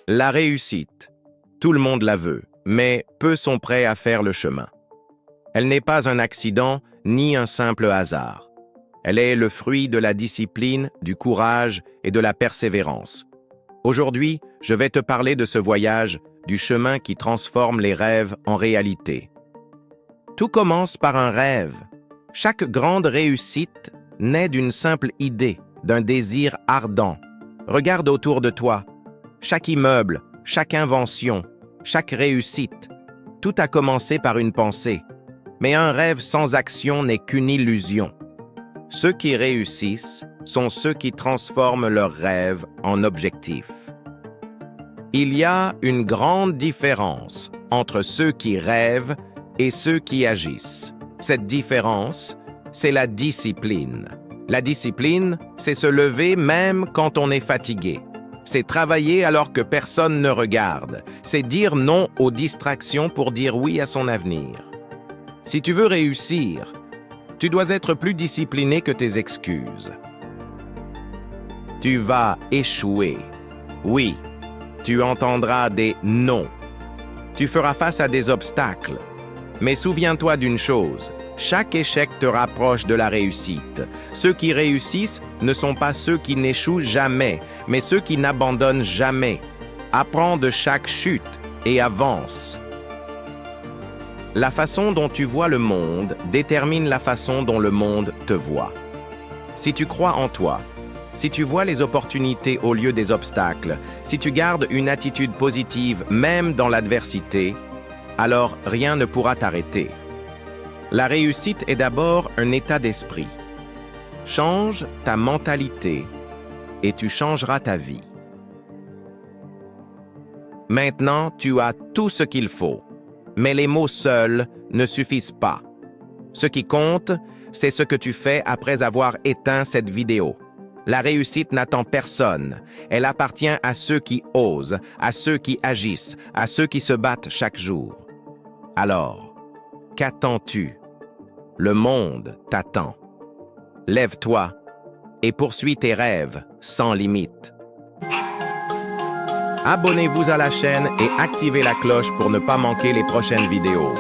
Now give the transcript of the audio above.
La réussite. Tout le monde la veut, mais peu sont prêts à faire le chemin. Elle n'est pas un accident ni un simple hasard. Elle est le fruit de la discipline, du courage et de la persévérance. Aujourd'hui, je vais te parler de ce voyage, du chemin qui transforme les rêves en réalité. Tout commence par un rêve. Chaque grande réussite naît d'une simple idée, d'un désir ardent. Regarde autour de toi. Chaque immeuble, chaque invention, chaque réussite, tout a commencé par une pensée. Mais un rêve sans action n'est qu'une illusion. Ceux qui réussissent sont ceux qui transforment leurs rêves en objectifs. Il y a une grande différence entre ceux qui rêvent et ceux qui agissent. Cette différence, c'est la discipline. La discipline, c'est se lever même quand on est fatigué. C'est travailler alors que personne ne regarde. C'est dire non aux distractions pour dire oui à son avenir. Si tu veux réussir, tu dois être plus discipliné que tes excuses. Tu vas échouer. Oui, tu entendras des non. Tu feras face à des obstacles. Mais souviens-toi d'une chose, chaque échec te rapproche de la réussite. Ceux qui réussissent ne sont pas ceux qui n'échouent jamais, mais ceux qui n'abandonnent jamais. Apprends de chaque chute et avance. La façon dont tu vois le monde détermine la façon dont le monde te voit. Si tu crois en toi, si tu vois les opportunités au lieu des obstacles, si tu gardes une attitude positive même dans l'adversité, alors rien ne pourra t'arrêter. La réussite est d'abord un état d'esprit. Change ta mentalité et tu changeras ta vie. Maintenant, tu as tout ce qu'il faut. Mais les mots seuls ne suffisent pas. Ce qui compte, c'est ce que tu fais après avoir éteint cette vidéo. La réussite n'attend personne. Elle appartient à ceux qui osent, à ceux qui agissent, à ceux qui se battent chaque jour. Alors, qu'attends-tu? Le monde t'attend. Lève-toi et poursuis tes rêves sans limite. Abonnez-vous à la chaîne et activez la cloche pour ne pas manquer les prochaines vidéos.